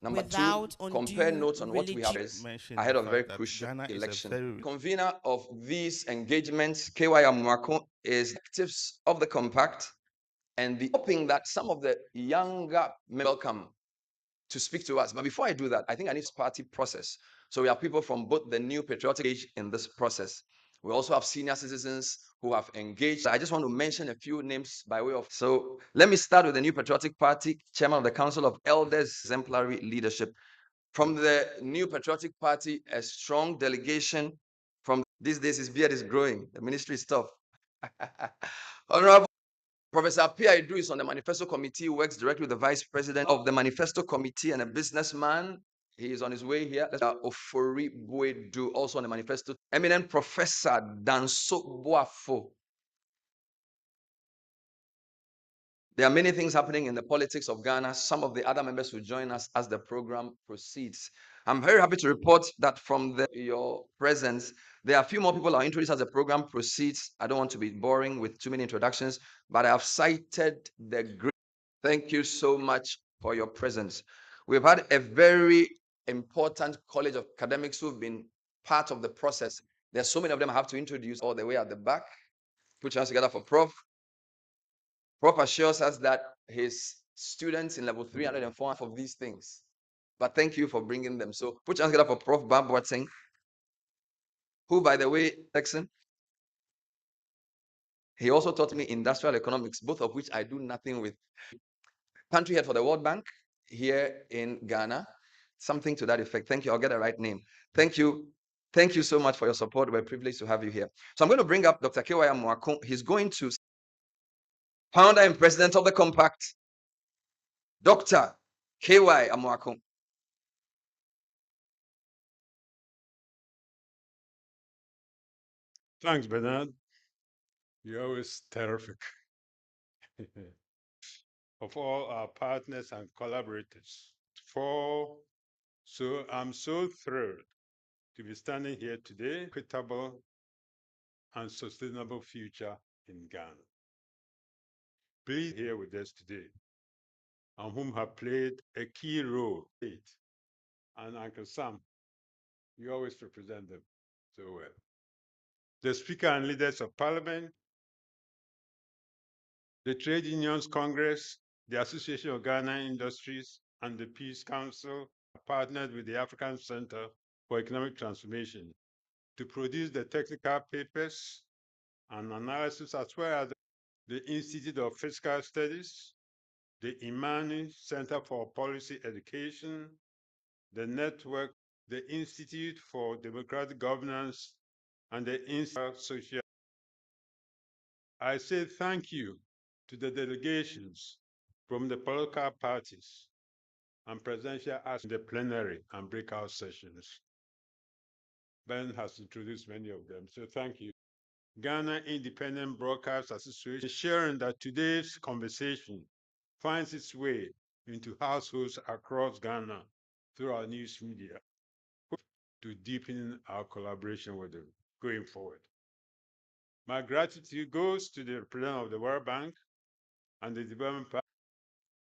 Number two, without compare undue notes on what we have religious. Mentioned ahead the of a very fact that crucial Ghana is a election. very Convener of these engagements, KY Amwako, is actives of the compact and the hoping that some of the younger men welcome to speak to us. But before I do that, I think I need party process. So we have people from both the new patriotic age in this process. We also have senior citizens who have engaged. I just want to mention a few names by way of. So let me start with the New Patriotic Party, chairman of the Council of Elders, exemplary leadership. From the New Patriotic Party, a strong delegation. From these days, his beard is growing. The ministry is tough. Honorable Professor Pia Idru is on the Manifesto Committee, works directly with the Vice President of the Manifesto Committee and a businessman. He is on his way here. Ofori Buedu, also on the Manifesto. Eminent Professor Danso Boafo. There are many things happening in the politics of Ghana. Some of the other members will join us as the program proceeds. I'm very happy to report that from your presence, there are a few more people are introduced as the program proceeds. I don't want to be boring with too many introductions, but I have cited the great. Thank you so much for your presence. We've had a very important college of academics who've been part of the process. There's so many of them I have to introduce all the way at the back. Put your hands together for Prof. Prof assures us that his students in level 304 of these things. But thank you for bringing them. So put your hands together for Prof. Bob Watson, who, by the way, Texan, he also taught me industrial economics, both of which I do nothing with. Country head for the World Bank here in Ghana, something to that effect. Thank you. I'll get the right name. Thank you. Thank you so much for your support. We're privileged to have you here. So I'm going to bring up Dr. Kewaya Mwakon. He's going to founder and president of the Compact, Dr. KY Amwakon. Thanks, Bernard. You're always terrific. Of all our partners and collaborators. I'm so thrilled to be standing here today, equitable and sustainable future in Ghana. Please here with us today, and whom have played a key role. And Uncle Sam, you always represent them so well. The Speaker and leaders of Parliament, the Trade Unions Congress, the Association of Ghana Industries, and the Peace Council partnered with the African Center for Economic Transformation to produce the technical papers and analysis, as well as the Institute of Fiscal Studies, the Imani Center for Policy Education, the Network, the Institute for Democratic Governance, and the Institute of Social. I say thank you to the delegations from the political parties and presidential as in the plenary and breakout sessions. Ben has introduced many of them, so thank you. Ghana Independent Broadcast Association, ensuring that today's conversation finds its way into households across Ghana through our news media to deepen our collaboration with them going forward. My gratitude goes to the President of the World Bank and the Development Bank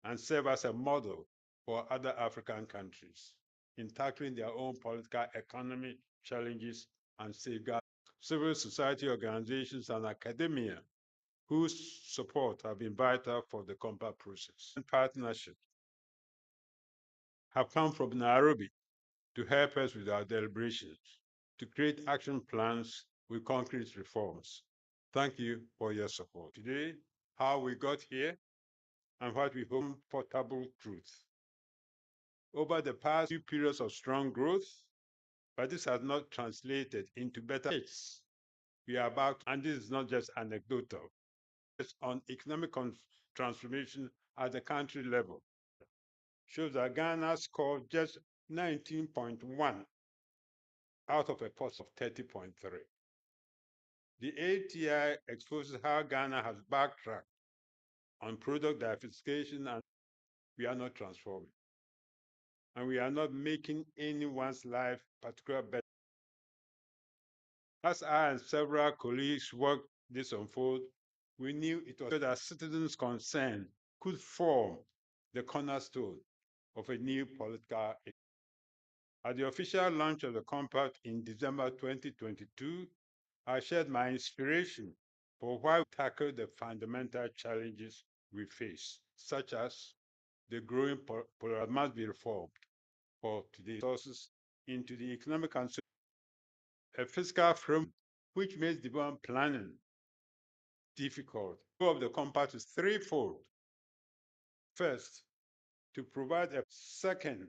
and serve as a model for other African countries in tackling their own political economy challenges and safeguard civil society organizations and academia whose support have been vital for the compact process. And partnership have come from Nairobi to help us with our deliberations, to create action plans with concrete reforms. Thank you for your support. Today, how we got here and what we hope portable truth. Over the past few periods of strong growth, but this has not translated into better hits. We are about, and this is not just anecdotal, it's on economic transformation at the country level. Shows that Ghana scored just 19.1 out of a post of 30.3. The ATI exposes how Ghana has backtracked on product diversification and we are not transforming. And we are not making anyone's life particularly better. As I and several colleagues worked this unfold, we knew it was so that citizens' concern could form the cornerstone of a new political. At the official launch of the compact in December 2022, I shared my inspiration for why we tackle the fundamental challenges we face, such as the growing polarization must be reformed for today's resources into the economic and a fiscal framework which makes development planning difficult. The goal of the compact is threefold. First, to provide a second,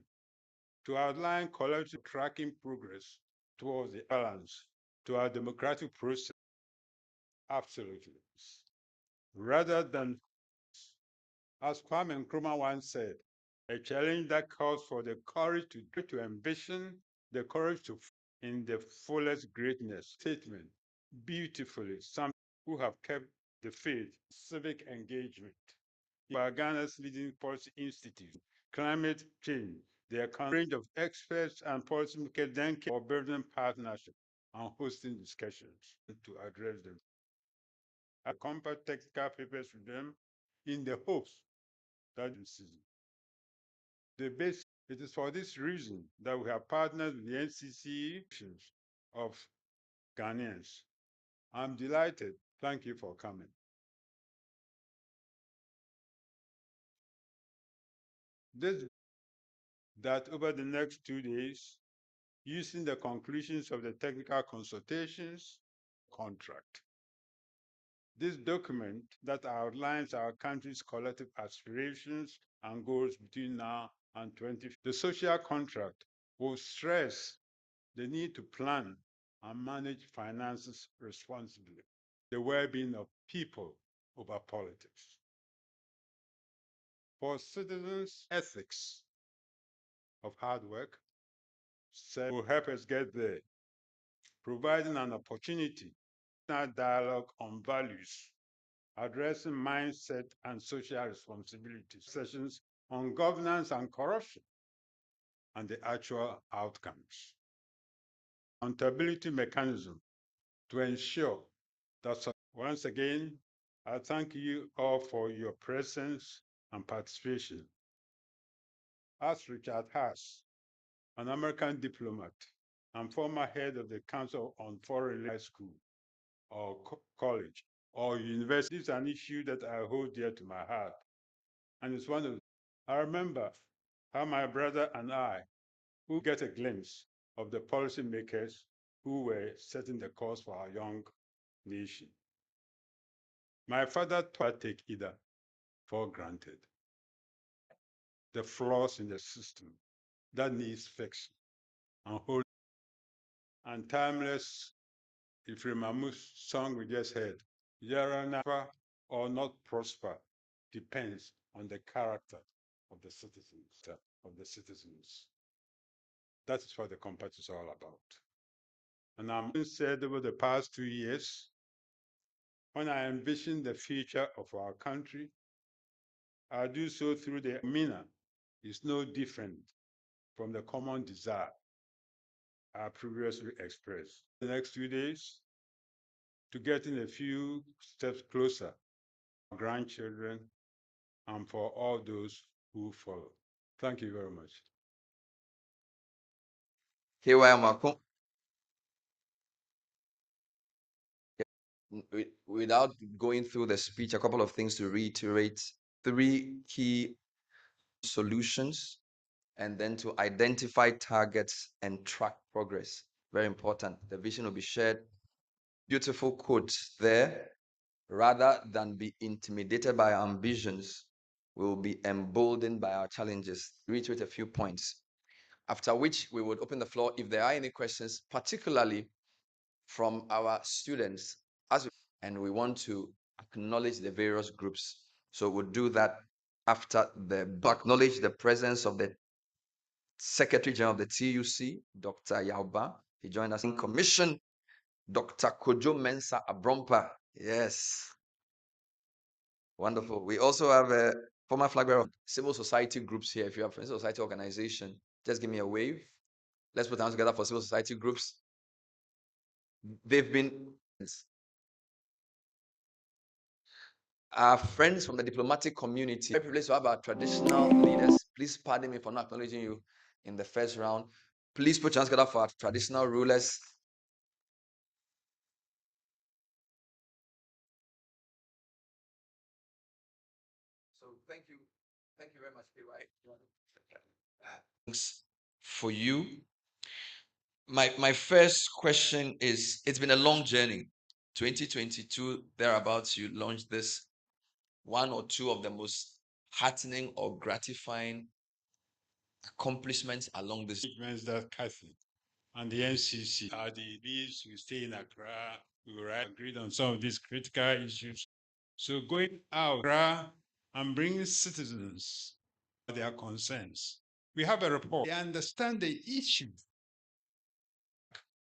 to outline collective tracking progress towards the balance to our democratic process. Absolutely. Rather than, as Kwame Nkrumah once said, a challenge that calls for the courage to ambition, the courage to in the fullest greatness. Statement beautifully some who have kept the faith, civic engagement. By Ghana's leading policy institute, climate change, the range of experts and policymakers then came for building partnership and hosting discussions to address them. I compare technical papers with them in the hopes that the base. It is for this reason that we have partnered with the NCC of Ghanaians. I'm delighted. Thank you for coming. This that over the next 2 days, using the conclusions of the technical consultations contract. This document that outlines our country's collective aspirations and goals between now and 2050. The social contract will stress the need to plan and manage finances responsibly, the well-being of people over politics. For citizens, ethics of hard work will help us get there, providing an opportunity dialogue on values, addressing mindset and social responsibilities, sessions on governance and corruption, and the actual outcomes. Accountability mechanism to ensure that once again, I thank you all for your presence and participation. As Richard Haas, an American diplomat and former head of the Council on Foreign Relations School or college or university, is an issue that I hold dear to my heart. And it's one of, I remember how my brother and I who get a glimpse of the policymakers who were setting the course for our young nation. My father taught take either for granted. The flaws in the system that needs fixing and hold and timeless Ifrem Mahmoud's song we just heard, Yarana or not prosper depends on the character of the citizens. That is what the compact is all about. And I'm said over the past 2 years, when I envision the future of our country, I do so through the MENA is no different from the common desire I previously expressed. The next 2 days, to getting a few steps closer, grandchildren, and for all those who follow. Thank you very much. Without going through the speech, a couple of things to reiterate. 3 key solutions, and then to identify targets and track progress. Very important. The vision will be shared. Beautiful quotes there. Rather than be intimidated by our ambitions, we will be emboldened by our challenges. Reiterate a few points. After which we would open the floor if there are any questions, particularly from our students, and we want to acknowledge the various groups. So we'll do that after acknowledge the presence of the Secretary General of the TUC, Dr. Yauba. He joined us in commission. Dr. Kojo Mensa Abrompa. Yes. Wonderful. We also have a former flag bearer of civil society groups here. If you have a civil society organization, just give me a wave. Let's put hands together for civil society groups. They've been our friends from the diplomatic community. Very privileged to have our traditional leaders Please pardon me for not acknowledging you in the first round. Please put your hands together for our traditional rulers. So thank you. Thank you very much, KY. Thanks for you. My first question is, it's been a long journey. 2022, thereabouts, you launched this. One or two of the most heartening or gratifying accomplishments along this. That Cathy and the NCC are the leads. We stay in Accra. We agreed on some of these critical issues. So going out Accra and bringing citizens their concerns. We have a report. They understand the issue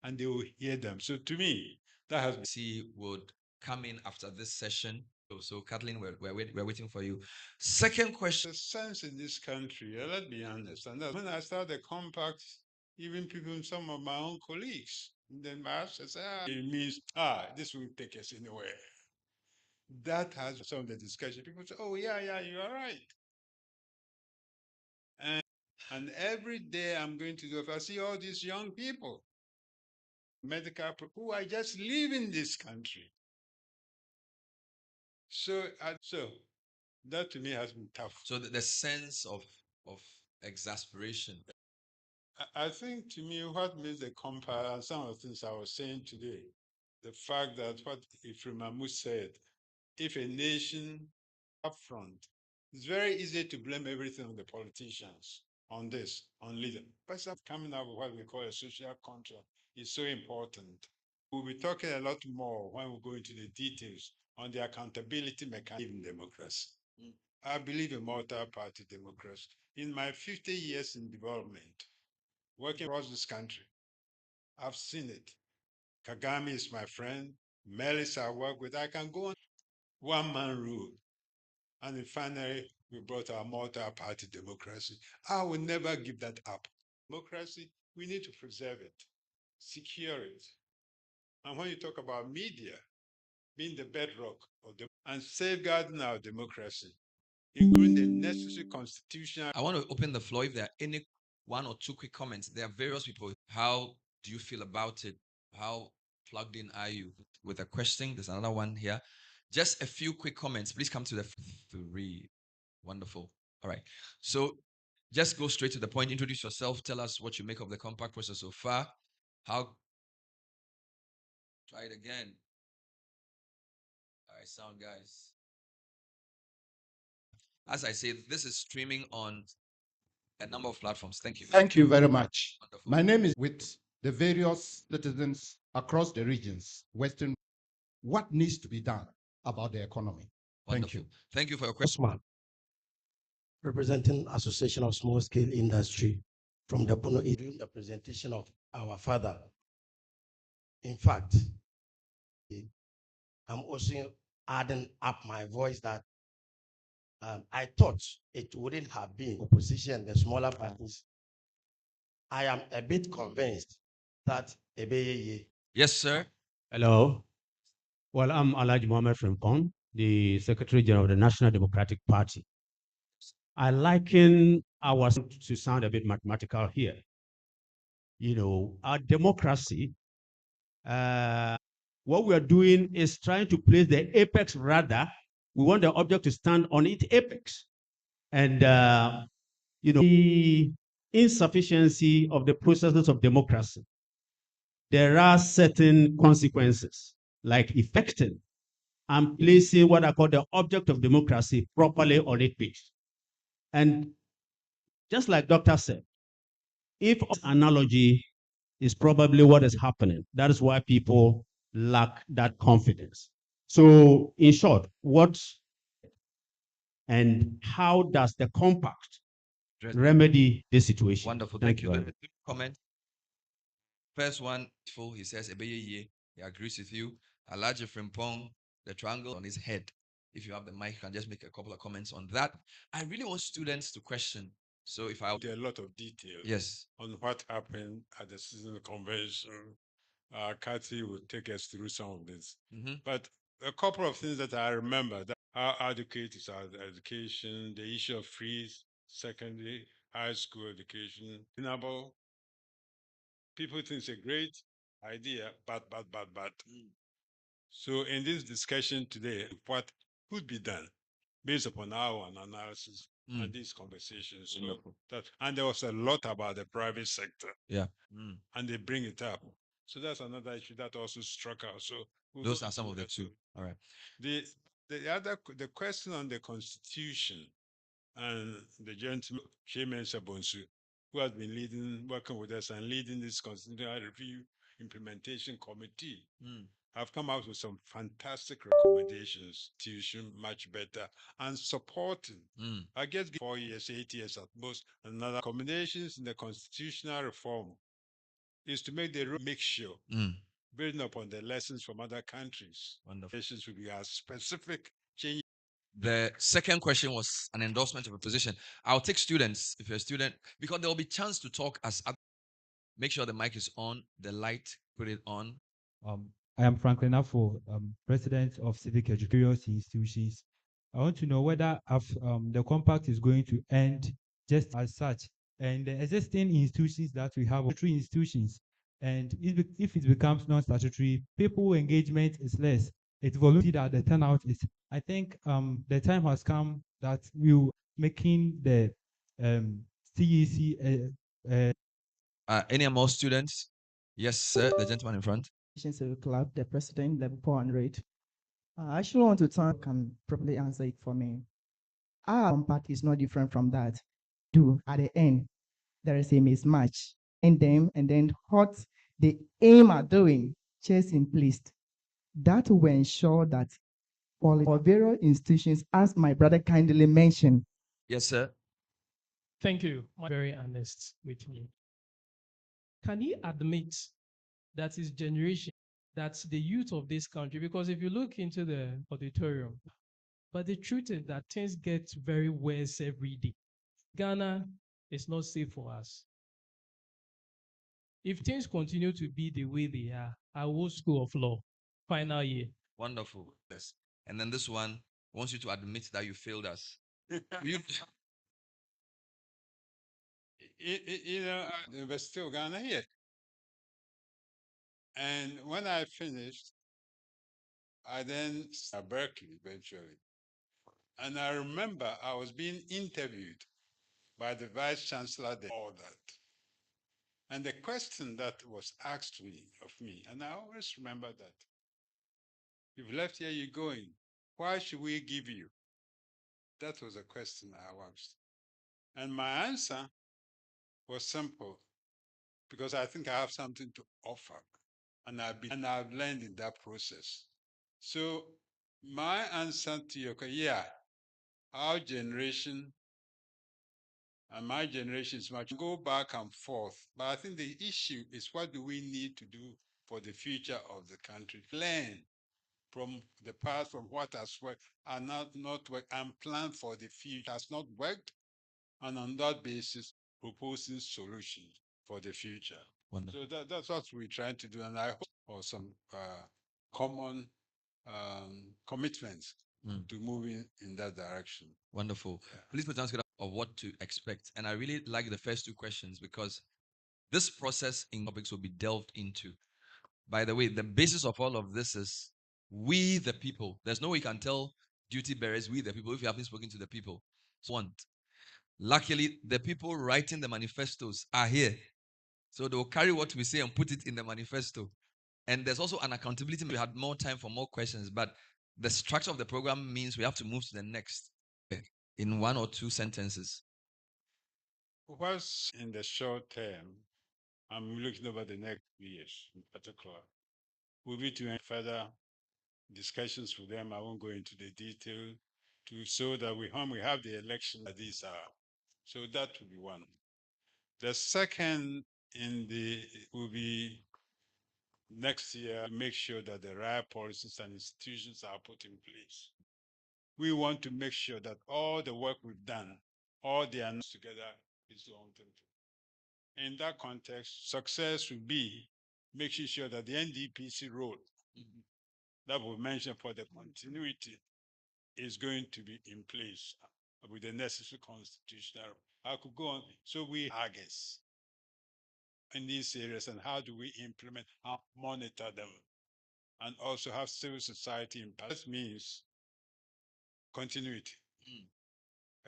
and they will hear them. So to me, that has See would come in after this session. So Kathleen, we're waiting for you. Second question. the sense in this country. Let's be honest. And that's when I started the compact, even people, some of my own colleagues, and then my said, it means this will take us anywhere. That has some of the discussion. People say, oh yeah, you are right. And every day I'm going to do, if I see all these young people, medical who are just leaving this country. So that to me has been tough. So the sense of exasperation. I think to me what makes the compare some of the things I was saying today, the fact that what Ifrimamu said, if a nation up front, it's very easy to blame everything on the politicians, on this, on leader. But coming up with what we call a social contract is so important. We'll be talking a lot more when we go into the details on the accountability mechanism in democracy. I believe in multi-party democracy. In my 50 years in development, working across this country, I've seen it. Kagame is my friend. Melis I work with. I can go on one man rule. And then finally, we brought our multi-party democracy. I will never give that up. Democracy, we need to preserve it, secure it. And when you talk about media being the bedrock of and safeguarding our democracy, including the necessary constitutional. I want to open the floor if there are any one or two quick comments. There are various people. How do you feel about it? How plugged in are you with a question? There's another one here. Just a few quick comments. Please come to the three. Wonderful. All right. So just go straight to the point. Introduce yourself. Tell us what you make of the compact process so far. How? Try it again. All right, sound guys. As I say, this is streaming on a number of platforms. Thank you. Thank you very much. Wonderful. My name is with the various citizens across the regions, Western. What needs to be done about the economy? Thank you. Thank you for your question. Osman, representing Association of Small Scale Industry from the Bono during the presentation of our father. In fact, I'm also adding up my voice that I thought it wouldn't have been opposition, the smaller parties. I am a bit convinced that Yes, sir. Hello. Well, I'm Alhaji Mohammed Frimpong, the Secretary General of the National Democratic Party. I liken our to sound a bit mathematical here. You know, our democracy, what we are doing is trying to place the apex rather. We want the object to stand on its apex. And, you know, the insufficiency of the processes of democracy, there are certain consequences, like effecting and placing what I call the object of democracy properly on its pitch. And just like Doctor said, if analogy is probably what is happening, that is why people lack that confidence. So in short, what and how does the compact remedy this situation? Wonderful. Thank you. Comment. First one, he says, he agrees with you. Alhaji Frimpong, the triangle on his head. If you have the mic, you can just make a couple of comments on that. I really want students to question. So if I There are a lot of details yes on what happened at the season convention. Kathy will take us through some of this. But a couple of things that I remember that how adequate is our education, the issue of fees, secondary, high school education, sustainable. People think it's a great idea, but. So in this discussion today, what could be done based upon our analysis and these conversations. So and there was a lot about the private sector. Yeah. And they bring it up. So that's another issue that also struck us. So Those are some of the two. All right. The the question on the constitution and the gentleman Shemen Sabonsu, who has been working with us and leading this constitutional review implementation committee, have come out with some fantastic recommendations. Constitution much better and supporting. I guess 4 years, 8 years at most. Another recommendations in the constitutional reform is to make the mixture, building upon the lessons from other countries. Wonderful. Nations will be as specific change. The second question was an endorsement of a position. I'll take students if you're a student because there will be chance to talk as make sure the mic is on, the light, put it on. I am Franklin Afo, president of Civic Education Institutions. I want to know whether the compact is going to end just as such, and the existing institutions that we have, statutory institutions, and if it becomes non-statutory, people engagement is less. It's voluntary that the turnout is. I think the time has come that we're making the CEC. Any more students? Yes, sir. The gentleman in front. Civil Club, the president, level 400. I actually want to thank can probably answer it for me. Our compact is not different from that. At the end, there is a mismatch in them, and then what they aim at doing, chase in place. That will ensure that for various institutions, as my brother kindly mentioned. Yes, sir. Thank you. Very honest with me. Can he admit that his generation, that's the youth of this country? Because if you look into the auditorium, but the truth is that things get very worse every day. Ghana is not safe for us. If things continue to be the way they are, I will school of law, final year. Wonderful. Yes. And then this one wants you to admit that you failed us. You, You know, University of Ghana here. And when I finished, I then at Berkeley eventually. And I remember I was being interviewed by the vice chancellor there, all that. And the question that was asked of me, and I always remember that. You've left here, you're going. Why should we give you? That was a question I asked. And my answer was simple, because I think I have something to offer. And I've learned in that process. So my answer to your question, yeah, our generation and my generation is much go back and forth. But I think the issue is what do we need to do for the future of the country? Learn from the past, from what has worked and not worked, and plan for the future has not worked, and on that basis, proposing solutions for the future. wonderful. So that's what we're trying to do, and I hope for some common commitments to moving in that direction. Wonderful. Please put down of what to expect. And I really like the first two questions because this process in topics will be delved into. By the way, the basis of all of this is we the people. There's no way you can tell duty bearers, we the people, if you haven't spoken to the people. So want. Luckily, the people writing the manifestos are here. So they'll carry what we say and put it in the manifesto. And there's also an accountability. We had more time for more questions, but the structure of the program means we have to move to the next in one or two sentences. What's in the short term, I'm looking over the next years in particular, will be to further discussions with them. I won't go into the detail so that we have the election that these are. So that will be one. The second will be next year, make sure that the right policies and institutions are put in place. We want to make sure that all the work we've done, all the announcements together is long term. In that context, success will be making sure that the NDPC role that we mentioned for the continuity is going to be in place. with the necessary constitutional. I could go on. So we targets in these areas, and how do we implement, how monitor them, and also have civil society impact. That means continuity.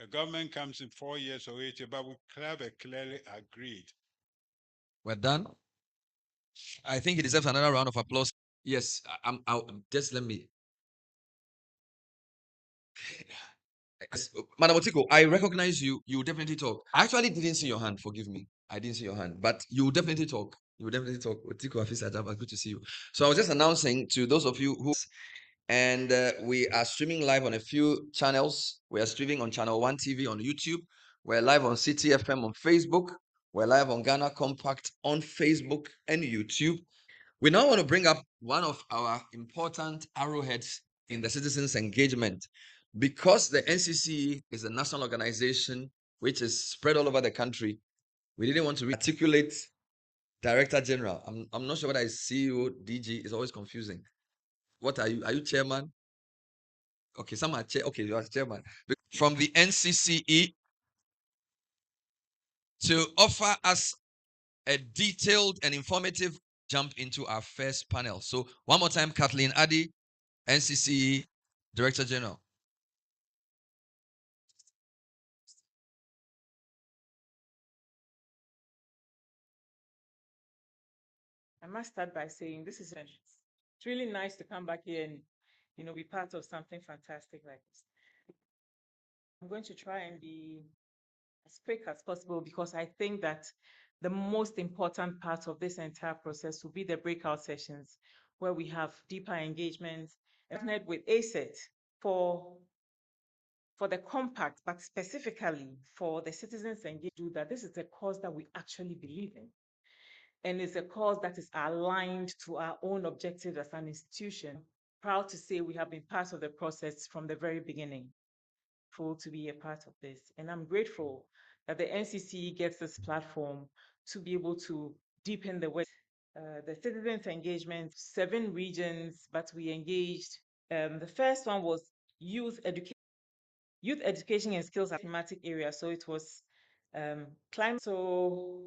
A government comes in 4 years or 8 years, but we have a clearly agreed. We're done. I think he deserves another round of applause. Yes, just let me. Yes, Madam Otiko, I recognize you. You definitely talk. I actually didn't see your hand. Forgive me. I didn't see your hand, but you definitely talk. You definitely talk. Otiko Afisa Ajaba, good to see you. So I was just announcing to those of you who, and we are streaming live on a few channels. We are streaming on Channel 1 TV on YouTube. We're live on CTFM on Facebook. We're live on Ghana Compact on Facebook and YouTube. We now want to bring up one of our important arrowheads in the citizens' engagement. Because the NCC is a national organization which is spread all over the country, we didn't want to articulate Director General. I'm not sure whether it's CEO, DG. It's always confusing. What are you? Are you chairman? Okay, some are chair. Okay, you are chairman. From the NCCE to offer us a detailed and informative jump into our first panel. So one more time, Kathleen Addy, NCCE Director General. I must start by saying this is it's really nice to come back here and be part of something fantastic like this. I'm going to try and be as quick as possible because I think that the most important part of this entire process will be the breakout sessions where we have deeper engagements partnered with ACET for the compact, but specifically for the citizens engaged, do that. This is a cause that we actually believe in. And it's a cause that is aligned to our own objectives as an institution. Proud to say we have been part of the process from the very beginning. Full to be a part of this. And I'm grateful that the NCC gets this platform to be able to deepen the work. The citizens engagement, 7 regions, but we engaged. The first one was youth education and skills thematic area. So it was climate. So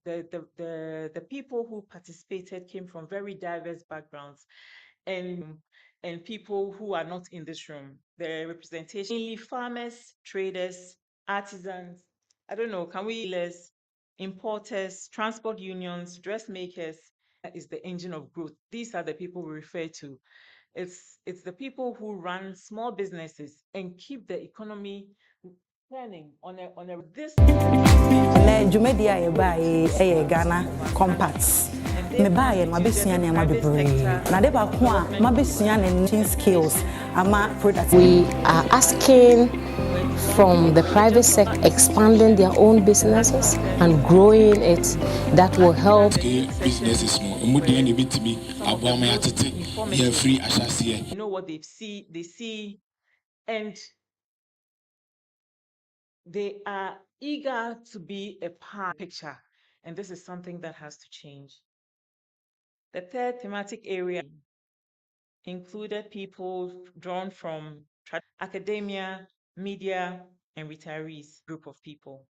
the people who participated came from very diverse backgrounds and people who are not in this room. The representation, mainly farmers, traders, artisans, I don't know, can we less importers, transport unions, dressmakers. That is the engine of growth. These are the people we refer to. It's the people who run small businesses and keep the economy turning on a this dwumadi a yɛbaeɛ ɛyɛ Ghana Compact. Mebaeɛ no mabɛsua nneɛma bebree. Na de baako a mabɛsua ne skills ama product. We are asking from the private sector expanding their own businesses and growing it that will help businesses. You know what they see, and they are eager to be a part of the picture, and this is something that has to change. The third thematic area included people drawn from academia, media, and retirees group of people.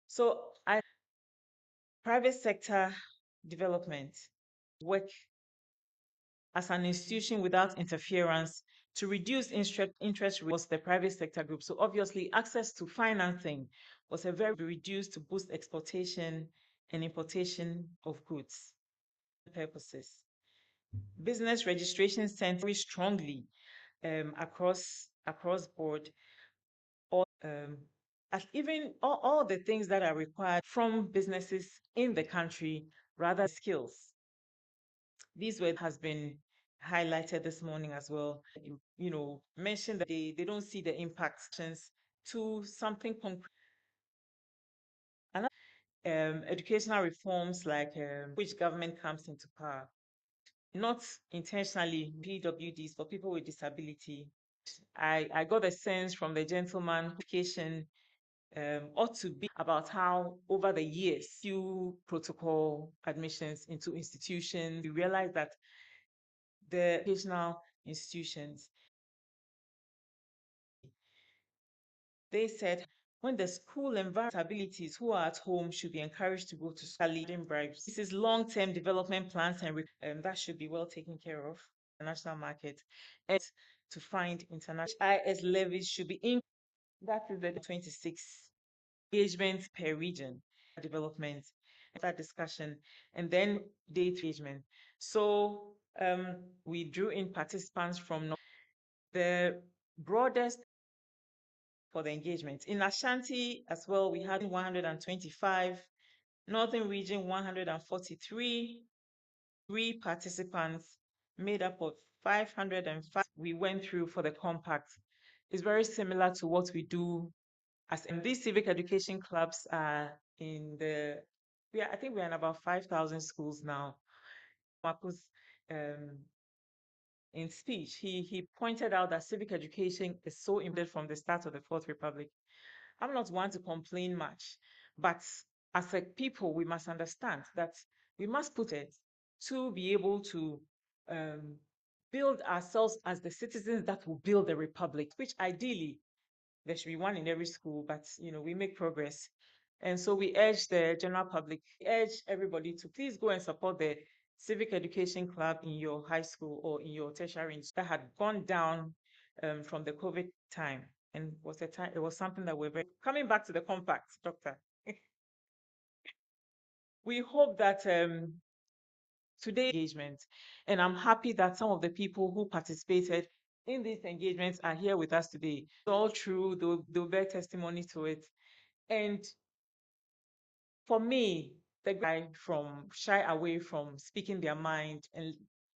So private sector development work as an institution without interference to reduce interest was the private sector group. So obviously access to financing was a very reduced to boost exportation and importation of goods purposes. Business registration center very strongly across board, or as even all the things that are required from businesses in the country, rather skills. These were has been highlighted this morning as well. Mentioned that they don't see the impacts to something concrete. Another educational reforms like which government comes into power, not intentionally PWDs for people with disability. I got a sense from the gentleman education ought to be about how over the years few protocol admissions into institutions, we realize that the educational institutions. They said when the school environment abilities who are at home should be encouraged to go to school leading bribes. This is long-term development plans and that should be well taken care of. The national market and to find international IS levies should be in. That is the 26 engagements per region development. That discussion and then date engagement. So we drew in participants from the broadest for the engagement. In Ashanti as well, we had 125, Northern Region 143, 3 participants made up of 505 we went through for the compact. It's very similar to what we do as in these civic education clubs are in the, I think we're in about 5,000 schools now. Marcus, in speech, he pointed out that civic education is so embedded from the start of the Fourth Republic. I'm not one to complain much, but as a people, we must understand that we must put it to be able to build ourselves as the citizens that will build the republic, which ideally there should be one in every school, but we make progress. And so we urge the general public, urge everybody to please go and support the civic education club in your high school or in your tertiary that had gone down from the COVID time. And it was something that we're very coming back to the compact, Doctor. We hope that today engagement, and I'm happy that some of the people who participated in these engagements are here with us today. It's all true, they'll bear testimony to it. And for me, the guy from shy away from speaking their mind and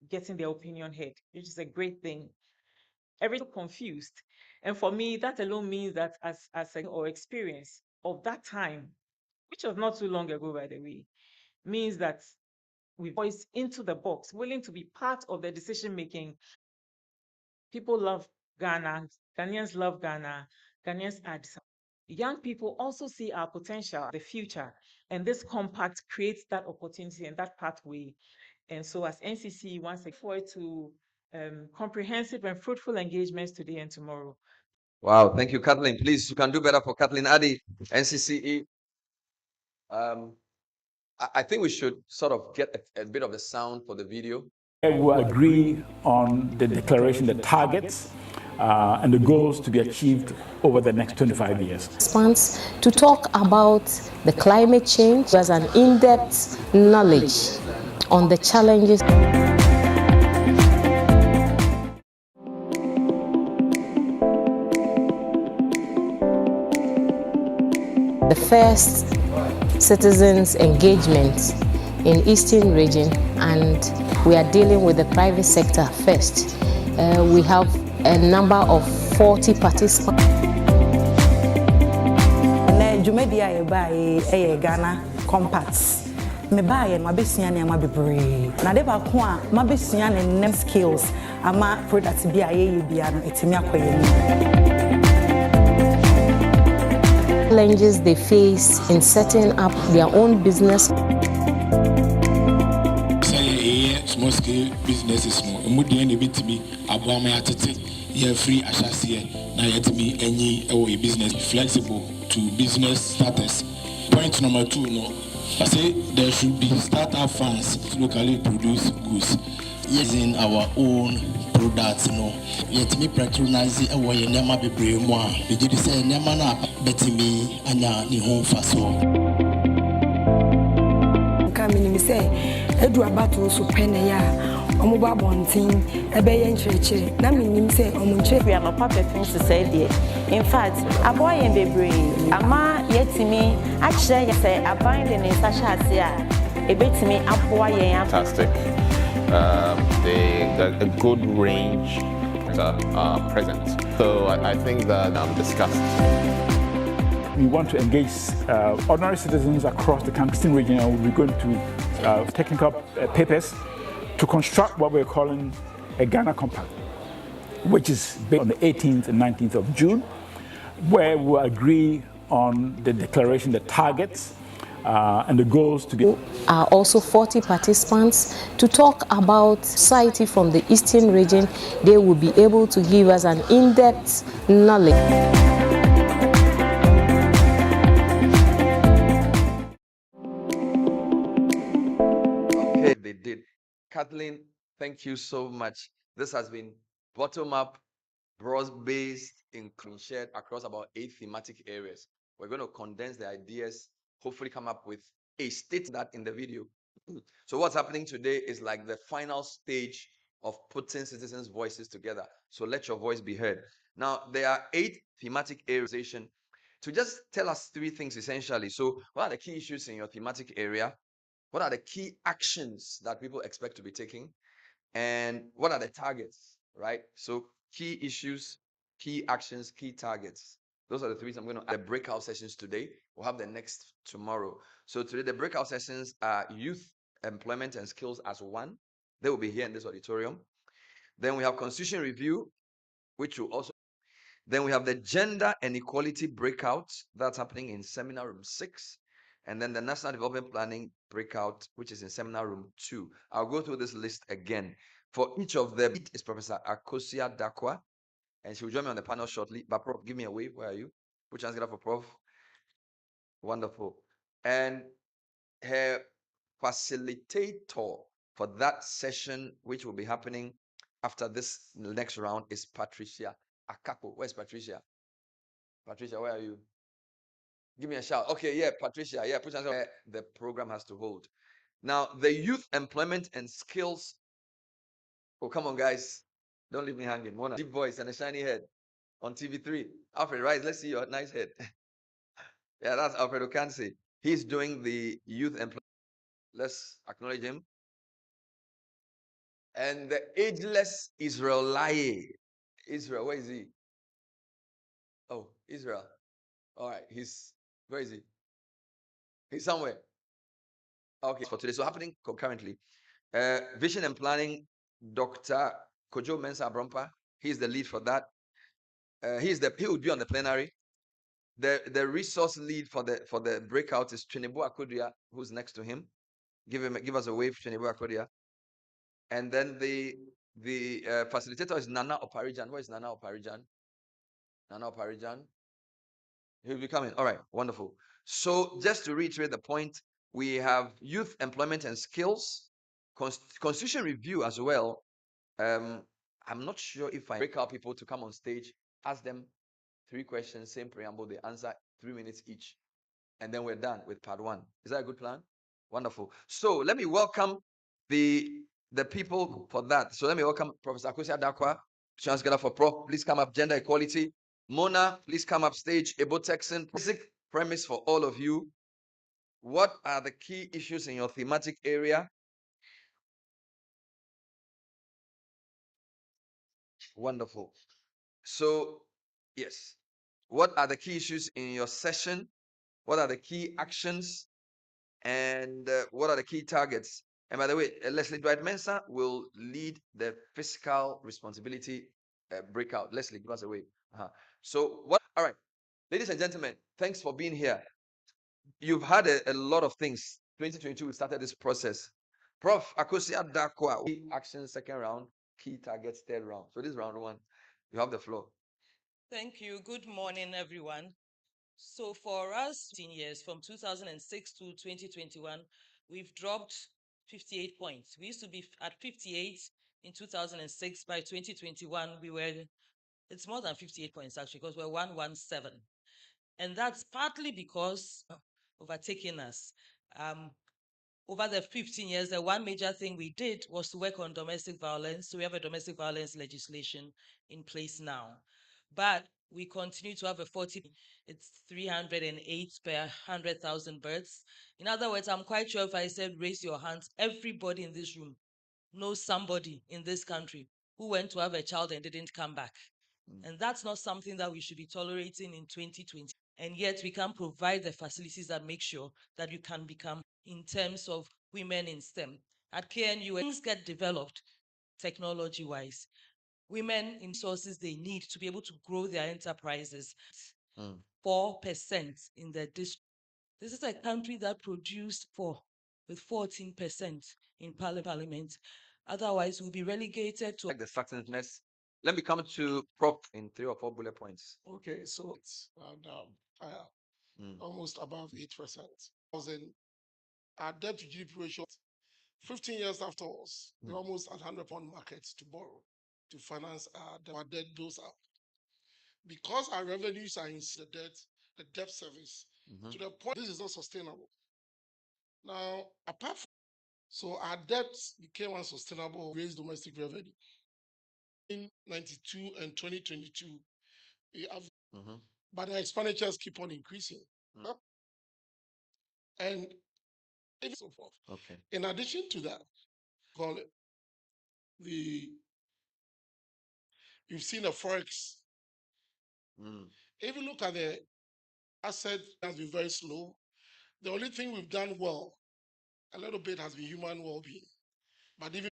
getting their opinion heard, which is a great thing. Everything confused. And for me, that alone means that as an or experience of that time, which was not too long ago, by the way, means that we voice into the box, willing to be part of the decision making. People love Ghana, Ghanaians love Ghana, Ghanaians are young people also see our potential, the future, and this compact creates that opportunity and that pathway. And so as NCC, once again, forward to comprehensive and fruitful engagements today and tomorrow. Wow, thank you, Kathleen. Please, you can do better for Kathleen Addy, NCCE. I think we should sort of get a bit of the sound for the video. We will agree on the declaration, the targets, and the goals to be achieved over the next 25 years. Response to talk about the climate change as an in-depth knowledge on the challenges. The first citizens engagement in Eastern region, and we are dealing with the private sector first. We have a number of 40 participants. Ghana compacts. Me buy and mabesua ne ma bebre. Na de ba ko a mabesua ne nem skills ama product bi aye bia no etimi akoye. Challenges they face in setting up their own business. Small scale businesses no mudie ne bitimi aboama atete ye free ashase na yetimi enyi e business flexible to business starters. Point number 2 no, I say there should be startup funds to locally produce goods using our own products no. Yetimi patronize e wo ye nema bebre mu a begidi say nema na betimi anya ni ho faso. Kamini say edu abato so pene ya omo ba bontin ebe ye nchreche na minim say omo nchre We are not perfect things to say there. In fact, aboy en bebre ama yetimi a kire ye say aban de ne sasha ase a ebetimi aboa yen. Fantastic. A good range present. So I think that discussed. We want to engage ordinary citizens across the Eastern region, and we're going to technical papers to construct what we're calling a Ghana Compact, which is based on the 18th and 19th of June, where we'll agree on the declaration, the targets, and the goals to be. Are also 40 participants to talk about society from the Eastern region. They will be able to give us an in-depth knowledge. Okay, they did. Kathleen, thank you so much. This has been bottom-up, broad-based, shared across about 8 thematic areas. We're going to condense the ideas, hopefully come up with a state that in the video. So what's happening today is like the final stage of putting citizens' voices together. So let your voice be heard. Now, there are 8 thematic areas to just tell us 3 things essentially. So what are the key issues in your thematic area? What are the key actions that people expect to be taking? And what are the targets, right? So key issues, key actions, key targets. Those are the 3 I'm going to add. The breakout sessions today. We'll have the next tomorrow. So today the breakout sessions are youth employment and skills as one. They will be here in this auditorium. Then we have constitution review, which will also. Then we have the gender and equality breakout that's happening in seminar room 6. And then the national development planning breakout, which is in seminar room 2. I'll go through this list again. For each of them, it is Professor Akosia Dakwa, and she will join me on the panel shortly. But Prof, give me a wave. Where are you? Put your hands together for Prof. Wonderful. And her facilitator for that session, which will be happening after this next round, is Patricia Akako. Where's Patricia? Patricia, where are you? Give me a shout. Okay, yeah, Patricia. Yeah, put your hands up. The program has to hold. Now, the youth employment and skills. Oh, come on, guys. Don't leave me hanging. One deep voice and a shiny head on TV3. Alfred, rise. Let's see your nice head. Yeah, that's Alfred Okansi. He's doing the youth employment. Let's acknowledge him. And the ageless Israelite. Israel, where is he? Oh, Israel. All right, where is he? He's somewhere. Okay, for today. So happening concurrently. Vision and planning, Dr. Kojo Mensah Brompa. He's the lead for that. He would be on the plenary. The resource lead for the breakout is Twinibu Akodia, who's next to him. Give us a wave, Twinibu Akodia. And then the facilitator is Nana Oparijan. Where is Nana Oparijan? Nana Oparijan. He'll be coming. All right, wonderful. So just to reiterate the point, we have youth employment and skills, constitution review as well. I'm not sure if I break out people to come on stage, ask them 3 questions, same preamble, they answer 3 minutes each, and then we're done with part 1. Is that a good plan? Wonderful. So let me welcome the people for that. So let me welcome Professor Akosia Dakwa, Chancellor for Prof. Please come up. Gender equality. Mona, please come up stage. Ebo Texan. Basic premise for all of you. What are the key issues in your thematic area? Wonderful. So, yes. What are the key issues in your session? What are the key actions? And what are the key targets? And by the way, Leslie Dwight Mensah will lead the fiscal responsibility breakout. Leslie, give us a wave. So what? All right, ladies and gentlemen, thanks for being here. You've had a lot of things. 2022, we started this process. Prof. Akosia Dakwa, key action second round, key targets third round. So this is round 1. You have the floor. Thank you. Good morning, everyone. So for us, 15 years, from 2006 to 2021, we've dropped 58 points. We used to be at 58 in 2006. By 2021, it's more than 58 points actually, because we're 117. And that's partly because overtaking us. Over the 15 years, the one major thing we did was to work on domestic violence. So we have a domestic violence legislation in place now. But we continue to have a 40, it's 308 per 100,000 births. In other words, I'm quite sure if I said raise your hands, everybody in this room knows somebody in this country who went to have a child and didn't come back. And that's not something that we should be tolerating in 2020. And yet we can provide the facilities that make sure that you can become in terms of women in STEM. At KNU, things get developed technology-wise. Women in sources they need to be able to grow their enterprises. 4% in the district. This is a country that produced with 14% in parliament. Otherwise, we'll be relegated to like the succinctness. Let me come to Prop in 3 or 4 bullet points. Okay, so it's almost above 8%. Our debt to GDP ratio, 15 years afterwards, we're almost at 100-point markets to borrow to finance our debt goes up. Because our revenues are in the debt service, to the point this is not sustainable. Now, apart from so our debt became unsustainable, raised domestic revenue. In 92 and 2022, we have, but the expenditures keep on increasing. And so forth. Okay. In addition to that, call it you've seen the forex. If you look at the asset, has been very slow. The only thing we've done well, a little bit, has been human well-being. But even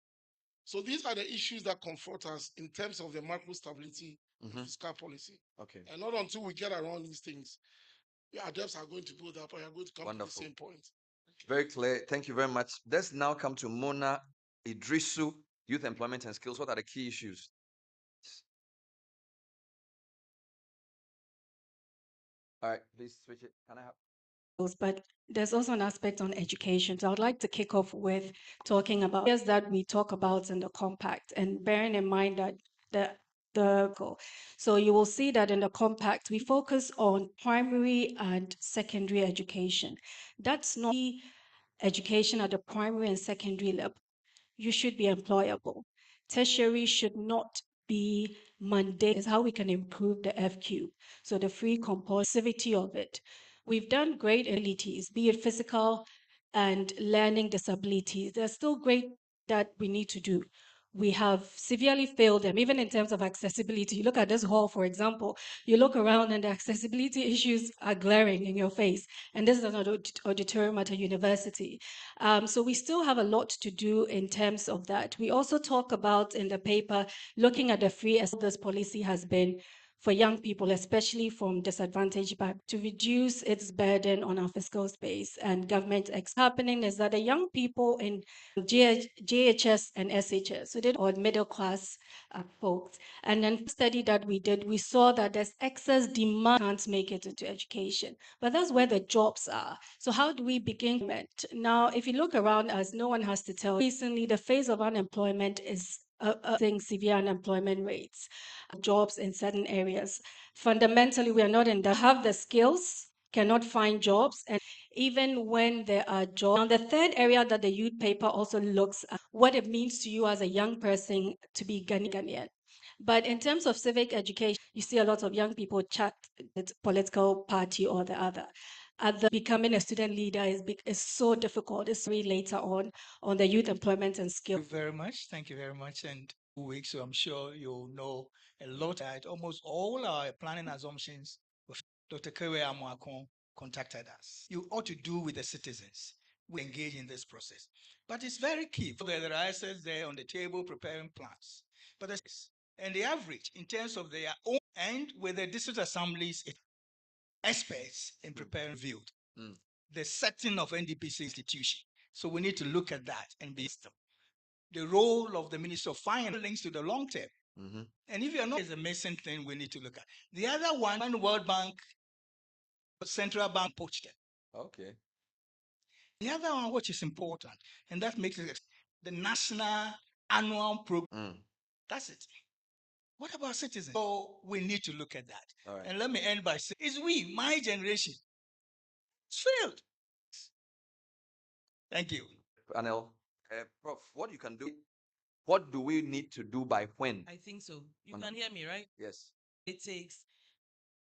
so, these are the issues that confront us in terms of the macro stability and fiscal policy. Okay. And not until we get around these things, our debts are going to build up and are going to come Wonderful. to the same point. Very clear. Thank you very much. Let's now come to Mona Idrisu, youth employment and skills. What are the key issues? All right, please switch it. Can I have? But there's also an aspect on education. So I would like to kick off with talking about areas that we talk about in the compact and bearing in mind that the goal. So you will see that in the compact, we focus on primary and secondary education. That's not education at the primary and secondary level. You should be employable. Tertiary should not be mandate is how we can improve the FQ. So the free compulsivity of it. We've done great abilities, be it physical and learning disabilities. There's still great that we need to do. We have severely failed them, even in terms of accessibility. You look at this hall, for example, you look around and the accessibility issues are glaring in your face. And this is an auditorium at a university. So we still have a lot to do in terms of that. We also talk about in the paper, looking at the free as this policy has been for young people, especially from disadvantaged back, to reduce its burden on our fiscal space and government. Happening is that the young people in JHS and SHS, so did or middle class folks, and then study that we did, we saw that there's excess demand can't make it into education, but that's where the jobs are. So how do we begin? Now, if you look around us, no one has to tell. Recently, the phase of unemployment is seeing severe unemployment rates, jobs in certain areas. Fundamentally, we are not in the have the skills, cannot find jobs, and even when there are jobs. Now, the third area that the youth paper also looks at what it means to you as a young person to be Ghanaian. But in terms of civic education, you see a lot of young people chat with political party or the other. Becoming a student leader is so difficult. It's really later on the youth employment and skill. Thank you very much. Thank you very much. And 2 weeks, so I'm sure you'll know a lot. Almost all our planning assumptions, Dr. Kewe Amuakon contacted us. You ought to do with the citizens. We engage in this process. But it's very key. There are assets there on the table preparing plans. But and the average in terms of their own and with the district assemblies, experts in preparing field, the setting of NDPC institution. So we need to look at that and be the role of the Minister of Finance links to the long term. And if you're not, it's a missing thing we need to look at. The other one, World Bank, Central Bank poached them. Okay. The other one, which is important, and that makes it the national annual program. That's it. What about citizens? So we need to look at that. All right. And let me end by saying, it's we, my generation, it's failed. Thank you. Panel, Prof, what you can do? What do we need to do by when? I think so. You can hear me, right? Yes. It takes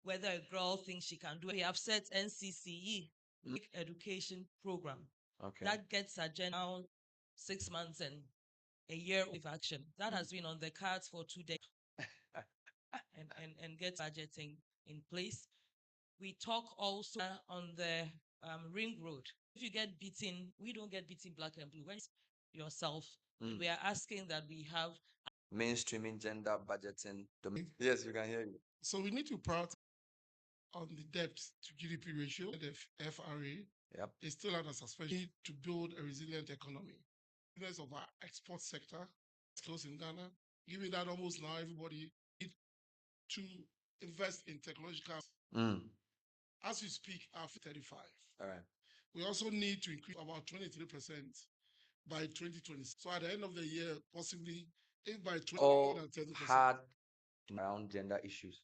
whether a girl thinks she can do it. We have set NCCE education program. Okay. That gets agenda now 6 months and a year of action. That has been on the cards for 2 days. and get budgeting in place. We talk also on the ring road. If you get beaten, we don't get beaten black and blue. When yourself, we are asking that we have mainstreaming gender budgeting. Yes, you can hear you. So we need to prioritize on the debt to GDP ratio, the FRA, is still under suspension to build a resilient economy. Business of our export sector skills in Ghana, given that almost now everybody need to invest in technological. As we speak, after 35. All right. We also need to increase about 23% by 2020. So at the end of the year, possibly, if by 2030%. Had around gender issues.